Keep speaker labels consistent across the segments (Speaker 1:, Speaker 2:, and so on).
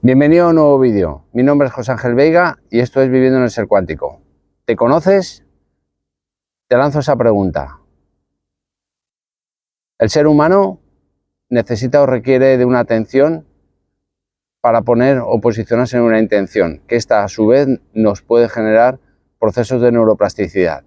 Speaker 1: Bienvenido a un nuevo vídeo. Mi nombre es José Ángel Veiga y esto es Viviendo en el Ser Cuántico. ¿Te conoces? Te lanzo esa pregunta. El ser humano necesita o requiere de una atención para poner o posicionarse en una intención, que esta a su vez nos puede generar procesos de neuroplasticidad.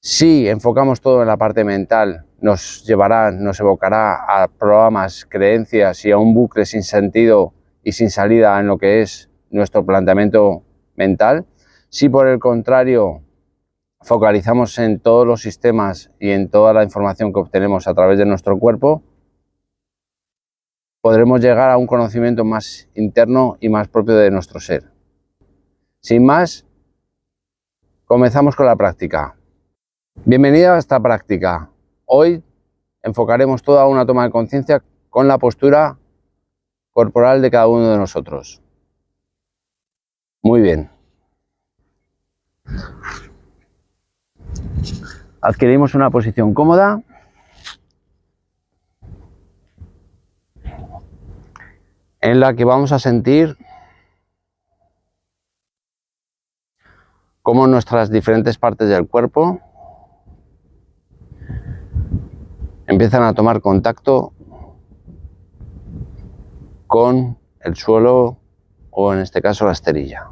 Speaker 1: Si enfocamos todo en la parte mental, nos evocará a programas, creencias y a un bucle sin sentido y sin salida en lo que es nuestro planteamiento mental. Si por el contrario focalizamos en todos los sistemas y en toda la información que obtenemos a través de nuestro cuerpo, podremos llegar a un conocimiento más interno y más propio de nuestro ser. Sin más, comenzamos con la práctica. Bienvenida a esta práctica. Hoy enfocaremos toda una toma de conciencia con la postura corporal de cada uno de nosotros. Muy bien. Adquirimos una posición cómoda. En la que vamos a sentir cómo nuestras diferentes partes del cuerpo empiezan a tomar contacto con el suelo o en este caso la esterilla.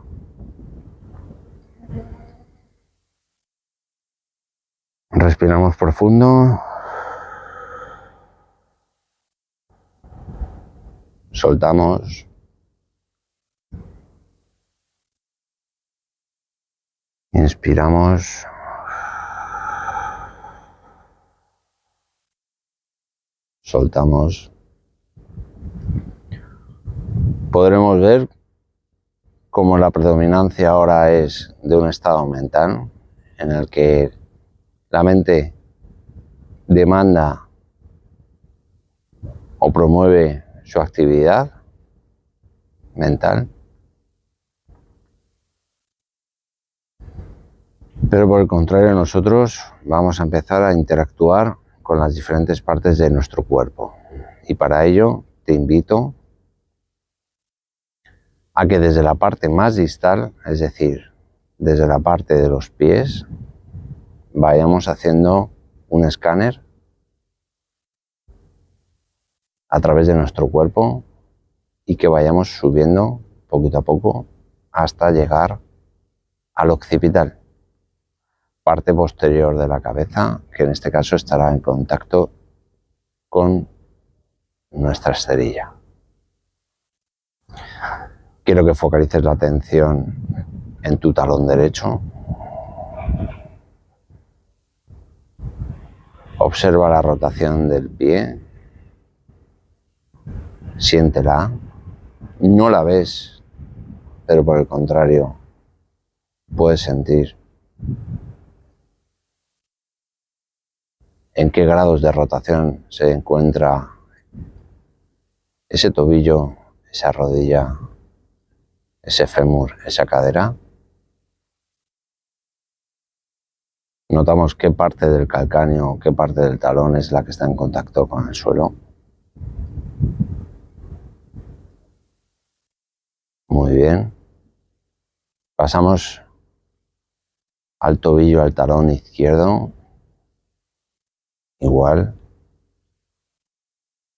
Speaker 1: Respiramos profundo. Soltamos. Inspiramos. Soltamos. Podremos ver cómo la predominancia ahora es de un estado mental en el que la mente demanda o promueve su actividad mental. Pero por el contrario, nosotros vamos a empezar a interactuar con las diferentes partes de nuestro cuerpo. Y para ello te invito a que desde la parte más distal, es decir, desde la parte de los pies, vayamos haciendo un escáner a través de nuestro cuerpo y que vayamos subiendo poquito a poco hasta llegar al occipital, parte posterior de la cabeza, que en este caso estará en contacto con nuestra esterilla. Quiero que focalices la atención en tu talón derecho. Observa la rotación del pie. Siéntela. No la ves, pero por el contrario, puedes sentir en qué grados de rotación se encuentra ese tobillo, esa rodilla, ese fémur, esa cadera. Notamos qué parte del calcáneo, qué parte del talón es la que está en contacto con el suelo. Muy bien. Pasamos al tobillo, al talón izquierdo. Igual.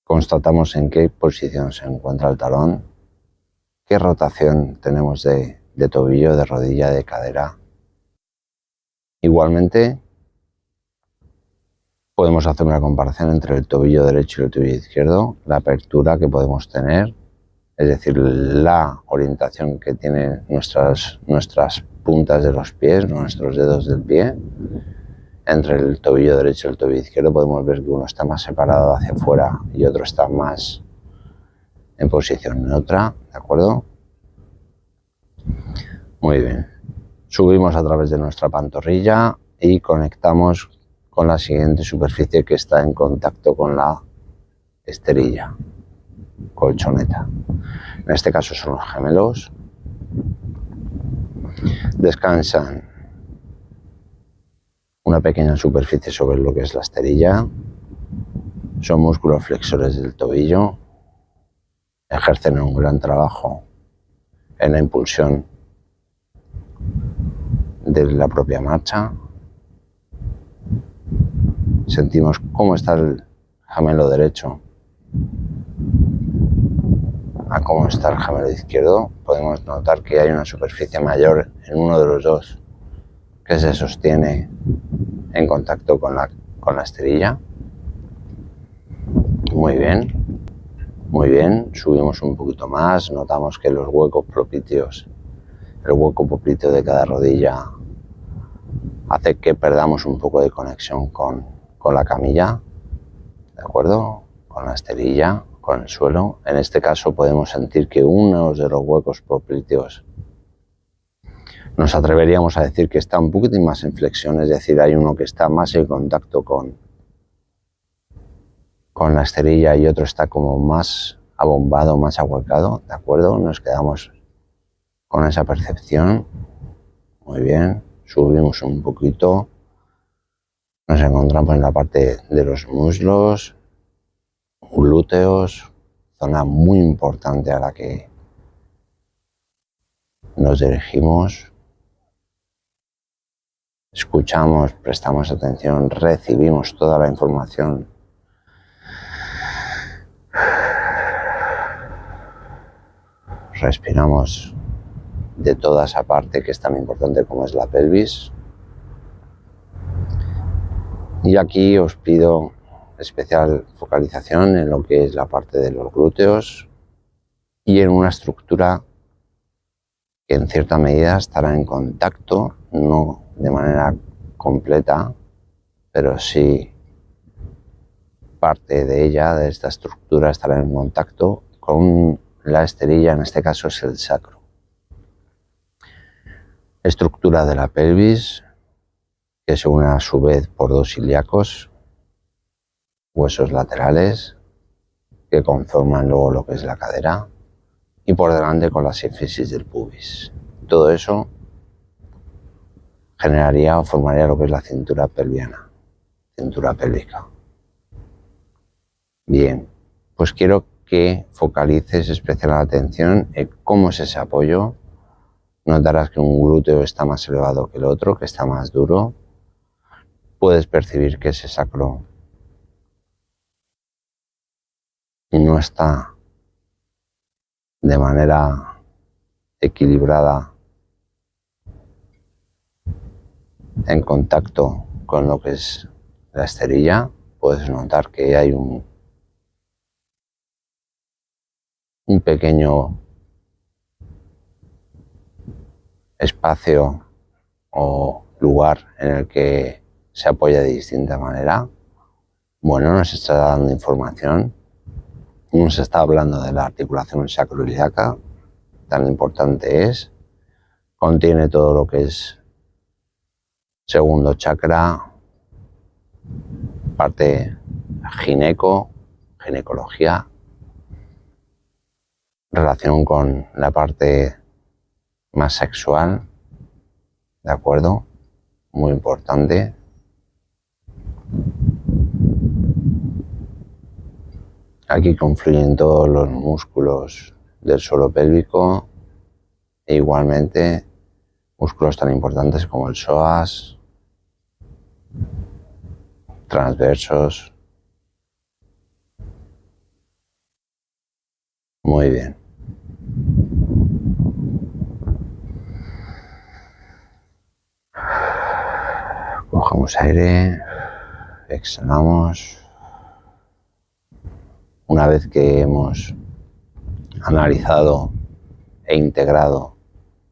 Speaker 1: Constatamos en qué posición se encuentra el talón, qué rotación tenemos de tobillo, de rodilla, de cadera. Igualmente, podemos hacer una comparación entre el tobillo derecho y el tobillo izquierdo, la apertura que podemos tener, es decir, la orientación que tienen nuestras puntas de los pies, nuestros dedos del pie. Entre el tobillo derecho y el tobillo izquierdo podemos ver que uno está más separado hacia afuera y otro está más en posición neutra, ¿de acuerdo? Muy bien. Subimos a través de nuestra pantorrilla y conectamos con la siguiente superficie que está en contacto con la esterilla, colchoneta. En este caso son los gemelos. Descansan una pequeña superficie sobre lo que es la esterilla. Son músculos flexores del tobillo. ejercen un gran trabajo en la impulsión de la propia marcha. Sentimos cómo está el gemelo derecho a cómo está el gemelo izquierdo. Podemos notar que hay una superficie mayor en uno de los dos que se sostiene en contacto con la esterilla. Muy bien, subimos un poquito más, notamos que los huecos propicios, el hueco popliteo de cada rodilla hace que perdamos un poco de conexión con la camilla, ¿de acuerdo? Con la esterilla, con el suelo. En este caso podemos sentir que uno de los huecos popliteos nos atreveríamos a decir que está un poquito más en flexión, es decir, hay uno que está más en contacto con la esterilla y otro está como más abombado, más ahuecado, ¿de acuerdo? Nos quedamos con esa percepción. Muy bien, subimos un poquito, nos encontramos en la parte de los muslos, glúteos, zona muy importante a la que nos dirigimos. Escuchamos, prestamos atención, recibimos toda la información. Respiramos de toda esa parte que es tan importante como es la pelvis. Y aquí os pido especial focalización en lo que es la parte de los glúteos y en una estructura que en cierta medida estará en contacto, no de manera completa, pero sí parte de ella, de esta estructura, estará en contacto con la esterilla, en este caso es el sacro. Estructura de la pelvis, que se une a su vez por dos ilíacos, huesos laterales, que conforman luego lo que es la cadera, y por delante con la sínfisis del pubis. Todo eso generaría o formaría lo que es la cintura pelviana, cintura pélvica. Bien, pues quiero que focalices especial atención en cómo es ese apoyo. Notarás que un glúteo está más elevado que el otro, que está más duro. Puedes percibir que ese sacro no está de manera equilibrada en contacto con lo que es la esterilla. Puedes notar que hay un pequeño espacio o lugar en el que se apoya de distinta manera. Bueno, nos está dando información, nos está hablando de la articulación sacroiliaca, tan importante es, contiene todo lo que es segundo chakra, parte ginecología, relación con la parte más sexual, ¿de acuerdo? Muy importante. Aquí confluyen todos los músculos del suelo pélvico e igualmente músculos tan importantes como el psoas, transversos. Muy bien. Cogemos aire, exhalamos. Una vez que hemos analizado e integrado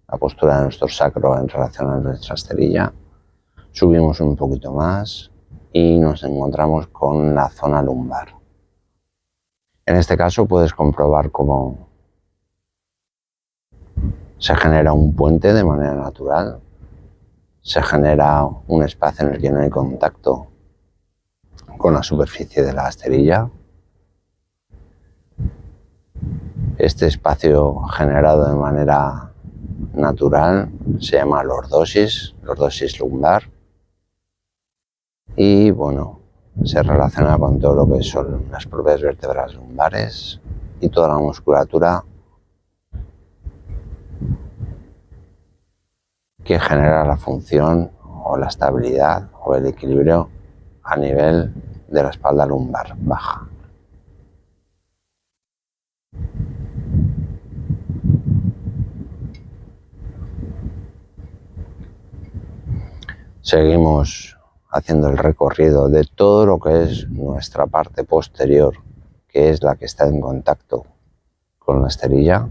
Speaker 1: la postura de nuestro sacro en relación a nuestra esterilla, subimos un poquito más y nos encontramos con la zona lumbar. En este caso puedes comprobar cómo se genera un puente de manera natural, se genera un espacio en el que no hay contacto con la superficie de la esterilla. Este espacio generado de manera natural se llama lordosis lumbar, y bueno, se relaciona con todo lo que son las propias vértebras lumbares, y toda la musculatura que genera la función o la estabilidad o el equilibrio a nivel de la espalda lumbar baja. Seguimos haciendo el recorrido de todo lo que es nuestra parte posterior, que es la que está en contacto con la esterilla.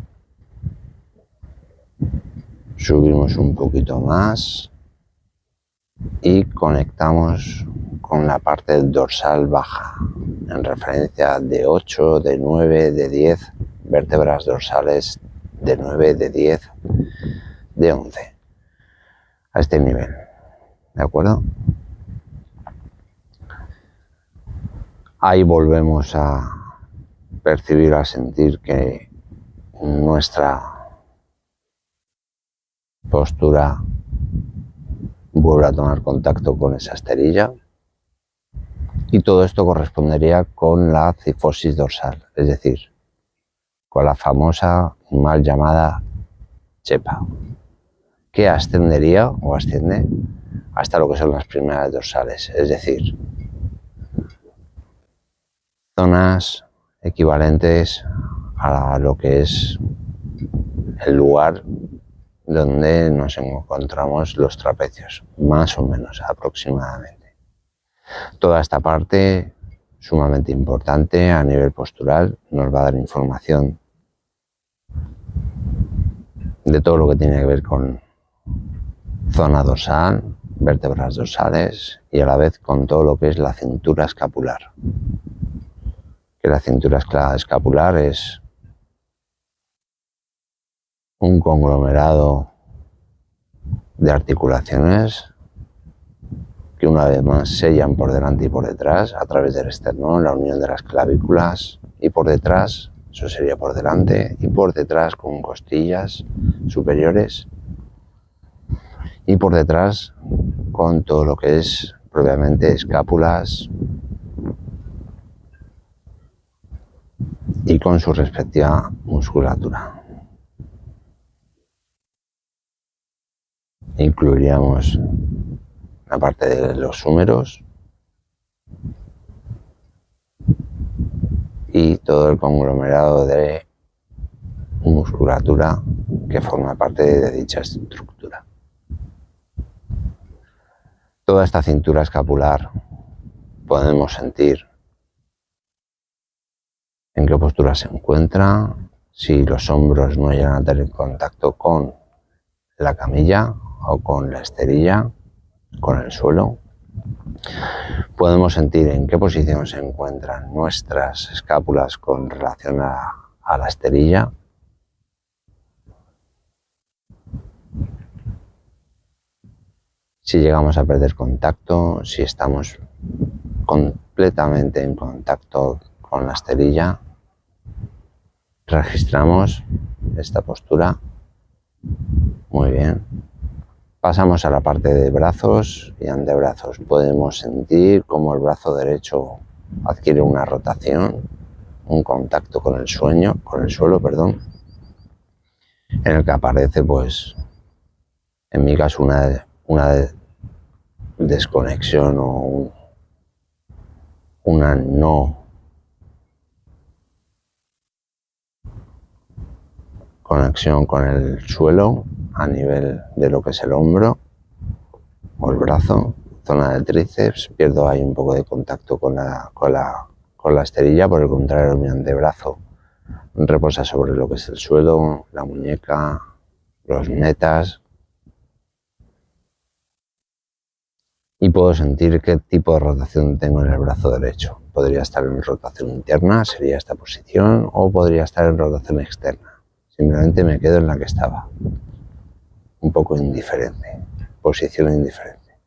Speaker 1: Subimos un poquito más y conectamos con la parte dorsal baja, en referencia de 8, de 9, de 10 vértebras dorsales, de 9, de 10, de 11, a este nivel, ¿de acuerdo? Ahí volvemos a percibir, a sentir que nuestra postura vuelve a tomar contacto con esa esterilla, y todo esto correspondería con la cifosis dorsal, es decir, con la famosa mal llamada chepa, que ascendería o asciende hasta lo que son las primeras dorsales, es decir, zonas equivalentes a lo que es el lugar donde nos encontramos los trapecios, más o menos aproximadamente. Toda esta parte, sumamente importante a nivel postural, nos va a dar información de todo lo que tiene que ver con zona dorsal, vértebras dorsales y a la vez con todo lo que es la cintura escapular. Que la cintura escapular es un conglomerado de articulaciones que una vez más sellan por delante y por detrás a través del esternón, la unión de las clavículas, y por detrás, eso sería por delante, y por detrás con costillas superiores, y por detrás con todo lo que es propiamente escápulas y con su respectiva musculatura. Incluiríamos la parte de los húmeros y todo el conglomerado de musculatura que forma parte de dicha estructura. Toda esta cintura escapular podemos sentir en qué postura se encuentra, si los hombros no llegan a tener contacto con la camilla o con la esterilla, con el suelo. Podemos sentir en qué posición se encuentran nuestras escápulas con relación a la esterilla. Si llegamos a perder contacto, si estamos completamente en contacto con la esterilla, registramos esta postura. Muy bien. Pasamos a la parte de brazos y antebrazos. Podemos sentir cómo el brazo derecho adquiere una rotación, un contacto con el suelo, en el que aparece, pues, en mi caso, una desconexión o una no conexión con el suelo a nivel de lo que es el hombro o el brazo, zona del tríceps. Pierdo ahí un poco de contacto con la esterilla. Por el contrario, mi antebrazo reposa sobre lo que es el suelo, la muñeca, los metas, y puedo sentir qué tipo de rotación tengo en el brazo derecho. Podría estar en rotación interna, sería esta posición, o podría estar en rotación externa. Simplemente me quedo en la que estaba, un poco indiferente, posición indiferente.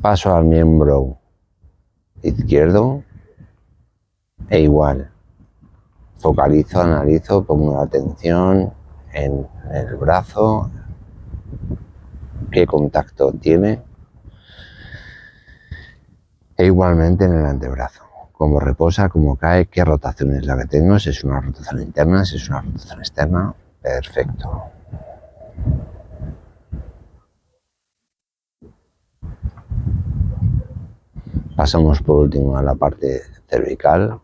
Speaker 1: Paso al miembro izquierdo e igual, focalizo, analizo, pongo la atención en el brazo, qué contacto tiene, e igualmente en el antebrazo, cómo reposa, cómo cae, qué rotación es la que tengo, si es una rotación interna, si es una rotación externa. Perfecto. Pasamos por último a la parte cervical,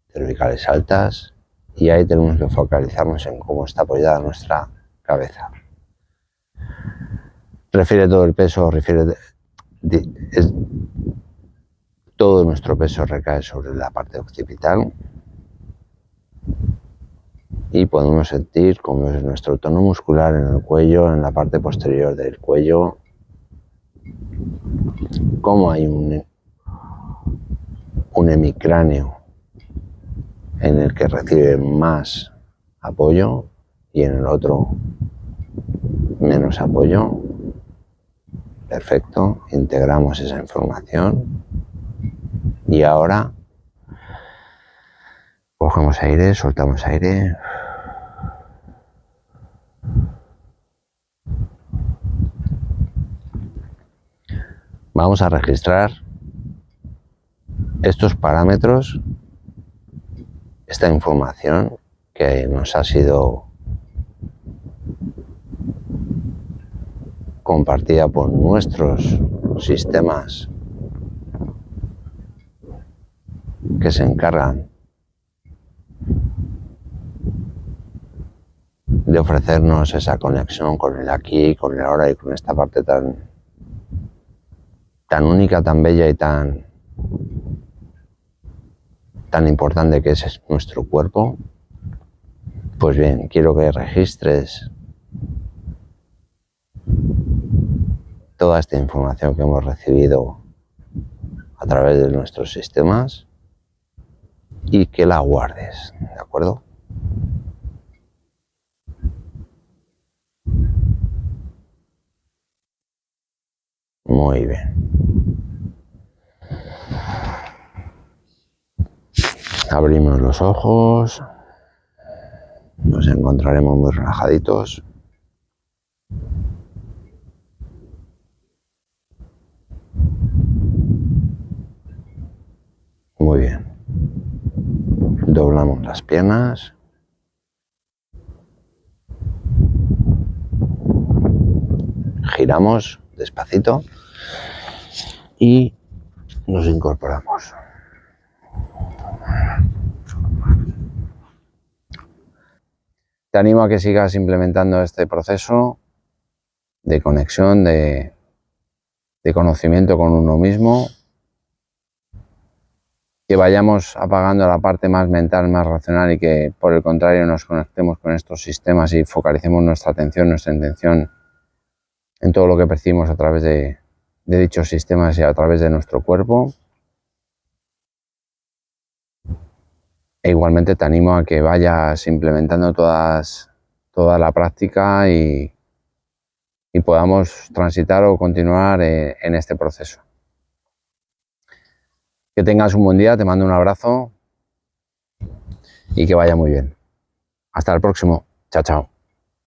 Speaker 1: cervicales altas, y ahí tenemos que focalizarnos en cómo está apoyada nuestra cabeza. Refiere todo el peso, todo nuestro peso recae sobre la parte occipital y podemos sentir cómo es nuestro tono muscular en el cuello, en la parte posterior del cuello, cómo hay un hemicráneo en el que recibe más apoyo y en el otro menos apoyo. Perfecto, integramos esa información y ahora cogemos aire, soltamos aire. Vamos a registrar estos parámetros, esta información que nos ha sido compartida por nuestros sistemas que se encargan de ofrecernos esa conexión con el aquí, con el ahora y con esta parte tan única, tan bella y tan importante que es nuestro cuerpo. Pues bien, quiero que registres toda esta información que hemos recibido a través de nuestros sistemas y que la guardes, ¿de acuerdo? Muy bien. Abrimos los ojos, nos encontraremos muy relajaditos. Muy bien. Doblamos las piernas. Giramos despacito y nos incorporamos. Te animo a que sigas implementando este proceso de conexión, de conocimiento con uno mismo, que vayamos apagando la parte más mental, más racional y que por el contrario nos conectemos con estos sistemas y focalicemos nuestra atención, nuestra intención en todo lo que percibimos a través de dichos sistemas y a través de nuestro cuerpo. E igualmente te animo a que vayas implementando toda la práctica y podamos transitar o continuar en este proceso. Que tengas un buen día, te mando un abrazo y que vaya muy bien. Hasta el próximo. Chao, chao.